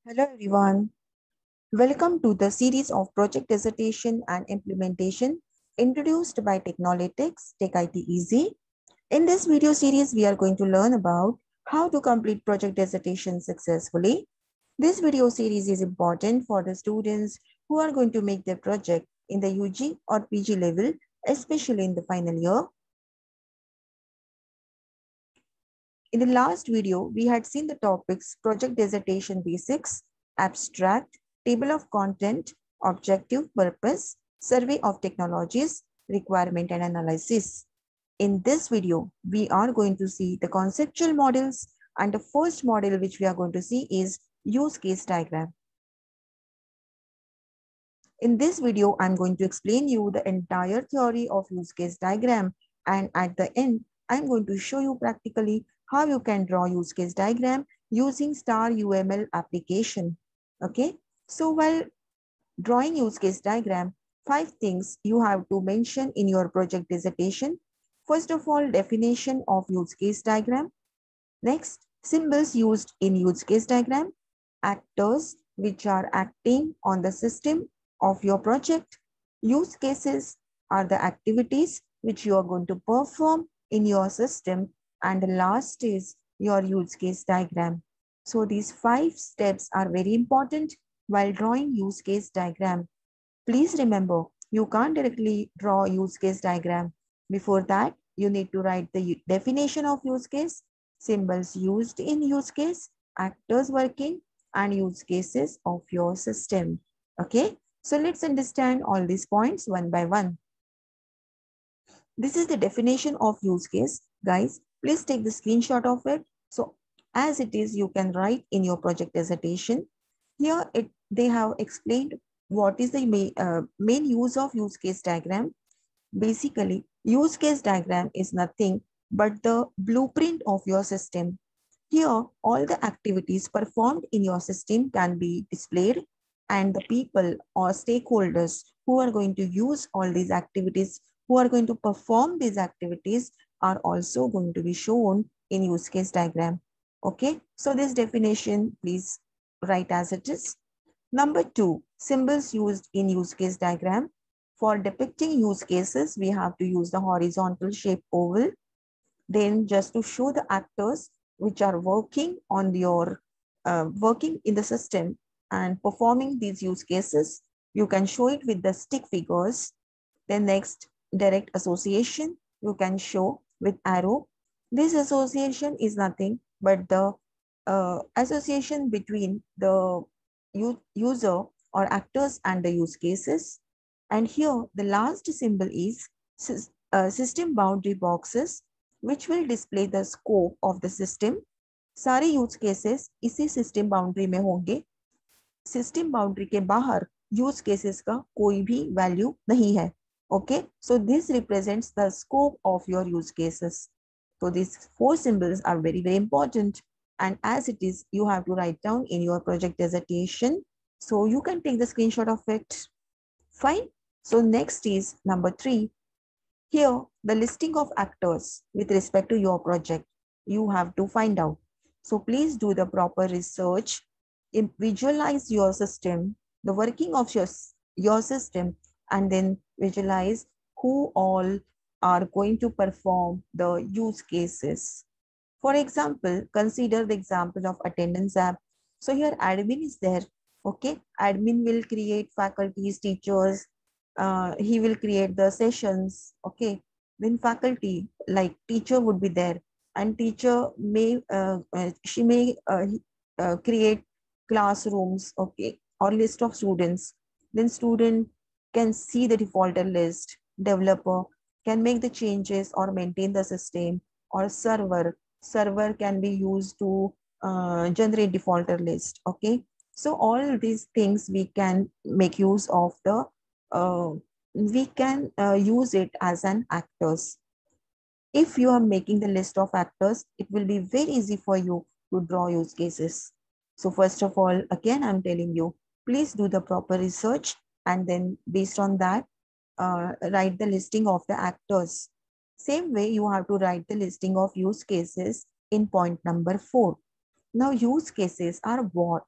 Hello everyone. Welcome to the series of project dissertation and implementation introduced by Technolytics Tech IT Easy. In this video series, we are going to learn about how to complete project dissertation successfully. This video series is important for the students who are going to make their project in the UG or PG level, especially in the final year. In the last video, we had seen the topics project dissertation basics, abstract, table of content, objective, purpose, survey of technologies, requirement and analysis. In this video, we are going to see the conceptual models, and the first model which we are going to see is use case diagram. In this video, I'm going to explain you the entire theory of use case diagram, and at the end, I'm going to show you practically how you can draw use case diagram using Star UML application. Okay, so while drawing use case diagram, 5 things you have to mention in your project dissertation. First of all, definition of use case diagram. Next, symbols used in use case diagram, actors which are acting on the system of your project. Use cases are the activities which you are going to perform in your system. And the last is your use case diagram. So these 5 steps are very important while drawing use case diagram. Please remember, you can't directly draw use case diagram. Before that, you need to write the definition of use case, symbols used in use case, actors working, and use cases of your system. Okay, so let's understand all these points one by one. This is the definition of use case. Guys, please take the screenshot of it. So as it is, you can write in your project dissertation. Here they have explained what is the main use of use case diagram. Basically, use case diagram is nothing but the blueprint of your system. Here, all the activities performed in your system can be displayed, and the people or stakeholders who are going to use all these activities, who are going to perform these activities, are also going to be shown in use case diagram. Okay, so this definition, please write as it is. Number 2, symbols used in use case diagram. For depicting use cases, we have to use the horizontal shape oval. Then just to show the actors which are working on your working in the system and performing these use cases, you can show it with the stick figures. Then next, direct association, you can show with arrow. This association is nothing but the association between the user or actors and the use cases. And here the last symbol is system boundary boxes, which will display the scope of the system. सारे use cases इसी system boundary में होंगे. System boundary के बाहर use cases का कोई भी value नहीं है. Okay, so this represents the scope of your use cases. So these 4 symbols are very, very important. And as it is, you have to write down in your project dissertation. So you can take the screenshot of it. Fine. So next is number 3. Here, the listing of actors with respect to your project, you have to find out. So please do the proper research, visualize your system, the working of your system, and then visualize who all are going to perform the use cases. For example, consider the example of attendance app. So here admin is there. Okay, admin will create faculties, teachers, he will create the sessions. Okay, then faculty like teacher would be there, and teacher may she may create classrooms, okay, or list of students. Then student can see the defaulter list. Developer can make the changes or maintain the system, or server can be used to generate defaulter list. Okay, so all these things we can make use of the we can use it as an actors. If you are making the list of actors, it will be very easy for you to draw use cases. So first of all, again, I'm telling you, please do the proper research, and then based on that, write the listing of the actors. Same way, you have to write the listing of use cases in point number 4. Now, use cases are what?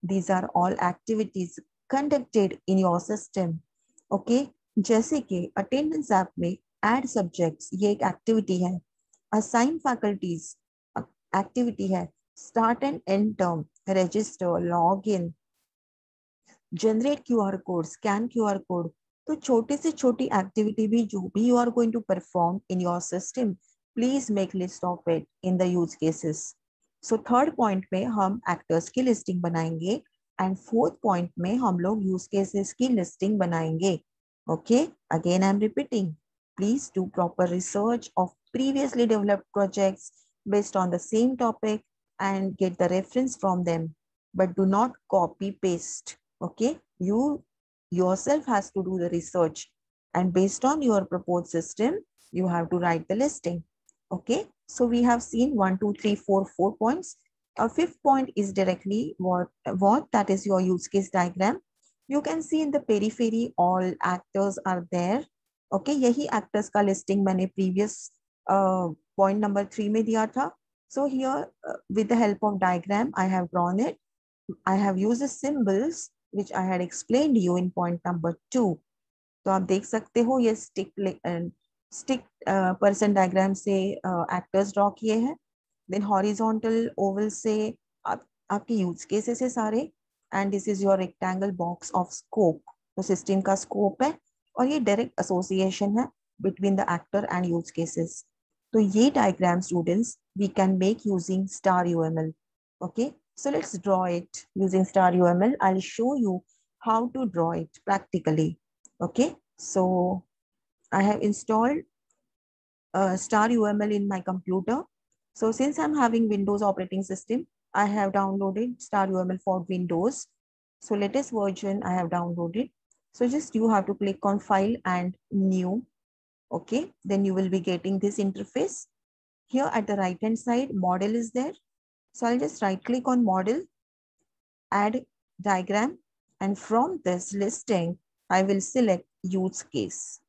These are all activities conducted in your system. Okay, जैसे कि attendance app में add subjects ये एक activity है, assign faculties activity है, start and end term, register, login, generate QR code, scan QR code. तो छोटे से छोटी एक्टिविटी भी जो भी you are going to perform in your system, please make list of it in the use cases. So third point में हम actors की लिस्टिंग बनाएंगे एंड फोर्थ पॉइंट में हम लोग यूज केसेस की लिस्टिंग बनाएंगे. Okay, again I am repeating, please do proper research of previously developed projects based on the same topic and get the reference from them, but do not copy paste. Okay, you yourself has to do the research, and based on your proposed system you have to write the listing. Okay, so we have seen 1 2 3 4 4 points. A fifth point is directly what that is your use case diagram. You can see in the periphery all actors are there. Okay, यही actors का listing मैंने previous point number 3 में दिया था. So here with the help of diagram I have drawn it. I have used the symbols which I had explained you in point number 2. तो आप देख सकते हो ये स्टिक पर्सन डायग्राम से एक्टर्स ड्रॉ किए हैं. देन हॉरिजॉन्टल ओवल से आपके यूज केसेस है सारे, and this is your rectangle box of scope. तो सिस्टम का स्कोप है और ये डायरेक्ट एसोसिएशन है between the actor and use cases. तो ये diagram students we can make using star UML. Okay, so let's draw it using star UML. I'll show you how to draw it practically. Okay, so I have installed star UML in my computer. So since I'm having Windows operating system, I have downloaded star UML for Windows. So latest version I have downloaded. So just you have to click on file and new. Okay, then you will be getting this interface. Here at the right hand side model is there. So I'll just right click on model, add diagram, and from this listing, I will select use case.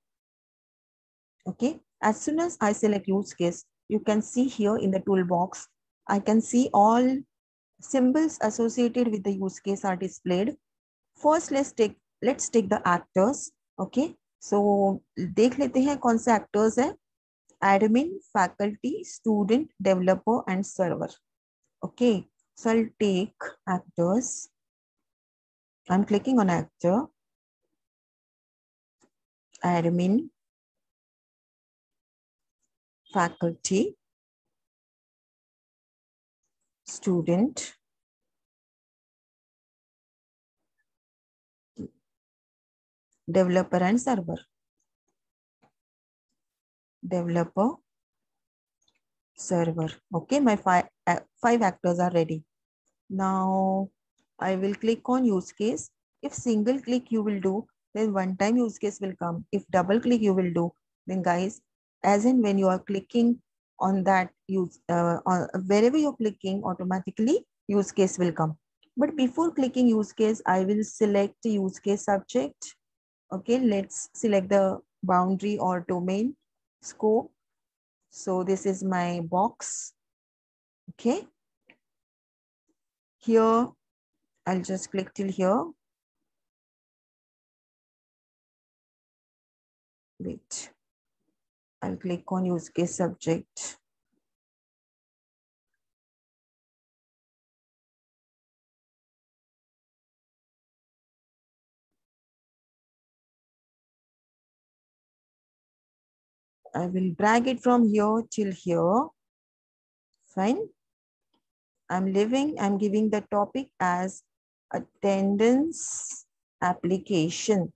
Okay, as soon as I select use case, you can see here in the toolbox, I can see all symbols associated with the use case are displayed. First, let's take the actors. Okay, so देख लेते हैं कौन से actors है. Admin, faculty, student, developer, and server. Okay, so I'll take actors. I'm clicking on actor, admin, faculty, student, developer, and server. Developer, server. Okay, my five actors are ready. Now I will click on use case. If single click you will do, then one time use case will come. If double click you will do, then guys, as in when you are clicking on that wherever you're clicking, automatically use case will come. But before clicking use case, I will select use case subject. Okay, let's select the boundary or domain scope. So this is my box. Okay, here I'll just click till here. Wait, I'll click on use case subject. I will drag it from here till here. Fine. I'm giving the topic as attendance application.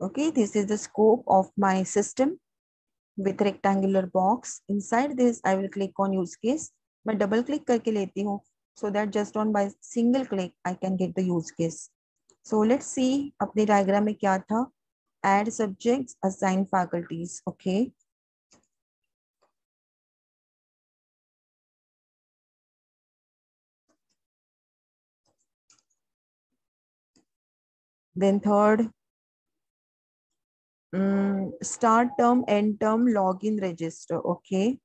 Okay, this is the scope of my system with rectangular box. Inside this, I will click on use case. मैं double click करके लेती हूँ so that just on by single click I can get the use case. So let's see अपने diagram में क्या था. Add subjects, assign faculties. Okay. Then third, start term, end term, login, register. Okay.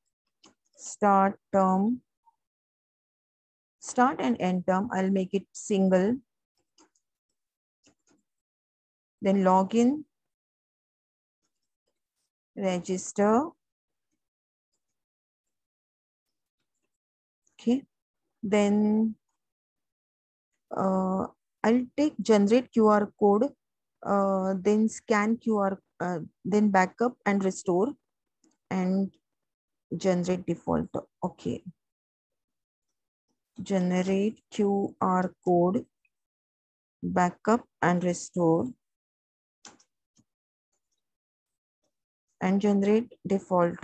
Start term, start and end term, I'll make it single. then login, register. Okay, then I'll take generate QR code, then scan QR, then backup and restore, and generate default. Okay, generate QR code, backup and restore, and generate default.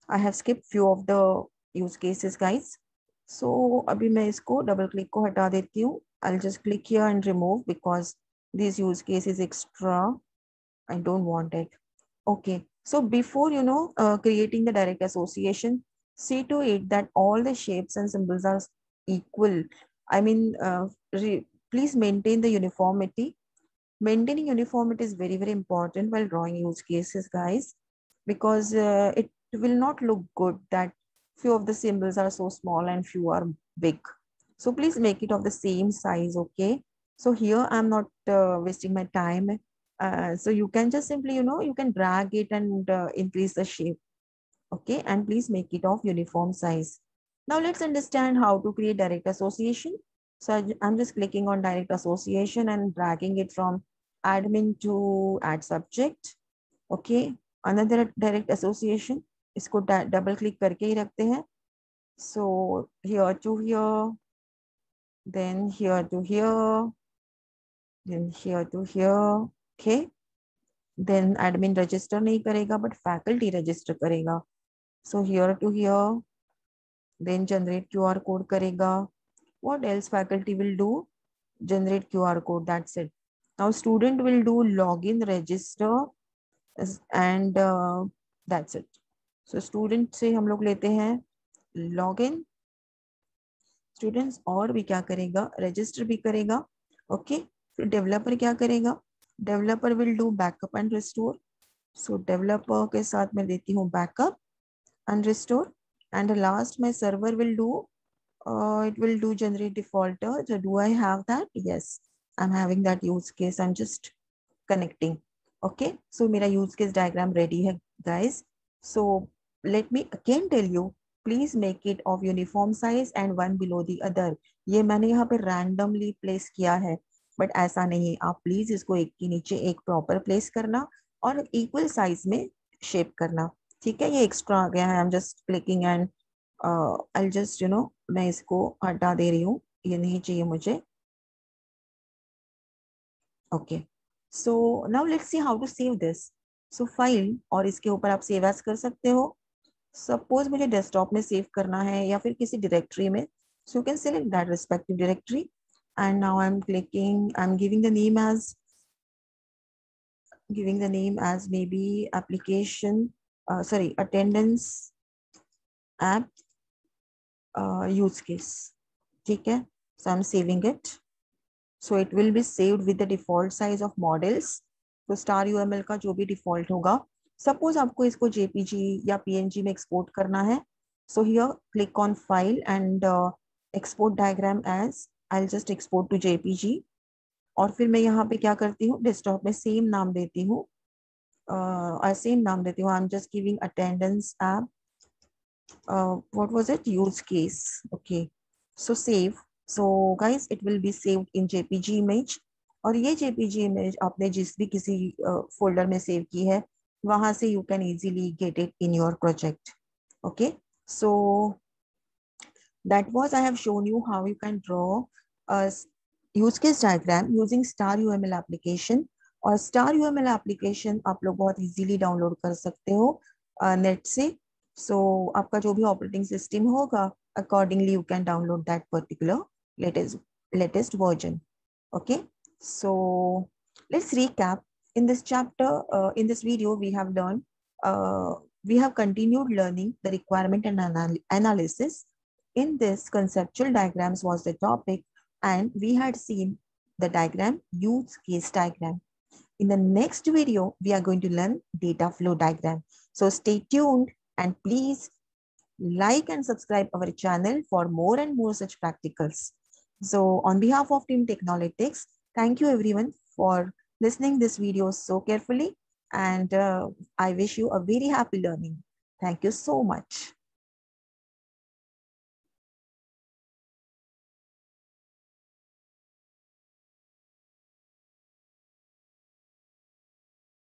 I have skipped few of the use cases, guys. So अभी मैं इसको double click को हटा देती हूँ. I'll just click here and remove because this use case is extra. I don't want it. Okay. So before, creating the direct association, see to it that all the shapes and symbols are equal. I mean, please maintain the uniformity. Maintaining uniformity is very, very important while drawing use cases, guys, because it will not look good that few of the symbols are so small and few are big. So please make it of the same size, okay? So here I'm not wasting my time. So you can just simply, you can drag it and increase the shape, okay? And please make it of uniform size. Now let's understand how to create direct association. So I'm just clicking on direct association and dragging it from admin to add subject. Okay, another direct association. इसको double click करके ही रखते हैं. So here to here, then here to here, then here to here. Okay, then admin register नहीं करेगा but faculty register करेगा. So here to here, then generate QR code करेगा. What else faculty will do? Generate QR code. That's it. Now student will do login, register, and that's it. So student से हम लोग लेते हैं login. Students और भी क्या करेगा? Register भी करेगा. Okay. फिर developer क्या करेगा? Developer will do backup and restore. So developer के साथ मैं देती हूँ backup and restore. And the last my server will do, it will do generate defaulter. So do I have that? Yes, I'm having that use case. I'm just connecting. Okay, so मेरा use case diagram ready है, guys. So let me again tell you, please make it of uniform size and one below the other. ये मैंने यहाँ पे randomly place किया है, but ऐसा नहीं. आप please इसको एक के नीचे एक proper place करना और equal size में shape करना. ठीक है, ये extra आ गया है. I'm just clicking and I'll just, मैं इसको हटा दे रही हूँ. ये नहीं चाहिए मुझे. Okay. So now let's see how to save this. So file और इसके ऊपर आप save as कर सकते हो. Suppose मुझे desktop में save करना है या फिर किसी directory में. So you can select that respective directory. And now I'm clicking, I'm giving the name as maybe application, attendance app use case. ठीक है. So I'm saving it. So it will be saved with the default size of models. तो star UML का जो भी default होगा. Suppose आपको इसको JPG या PNG में export करना है. So here click on file and export diagram as. I'll just export to JPG. और फिर मैं यहाँ पे क्या करती हूँ? Desktop में same नाम देती हूँ. Same नाम देती हूँ. I'm just giving attendance app. What was it? Use case. Okay. So save. So guys, it will be saved in JPG image. और ये JPG image आपने जिस भी किसी folder में save की है, वहाँ से you can easily get it in your project. Okay. So that was, I have shown you how you can draw a use case diagram using Star UML application. और Star UML application आप लोग बहुत easily download कर सकते हो net से. So आपका जो भी operating system होगा, accordingly you can download that particular latest version. Okay. So let's recap. In this chapter, in this video, we have learned, we have continued learning the requirement and analysis. In this, conceptual diagrams was the topic, and we had seen the diagram, use case diagram. In the next video, we are going to learn data flow diagram. So stay tuned and please like and subscribe our channel for more and more such practicals. So on behalf of Team Technolytics, thank you everyone for listening this video so carefully, and I wish you a very happy learning. Thank you so much.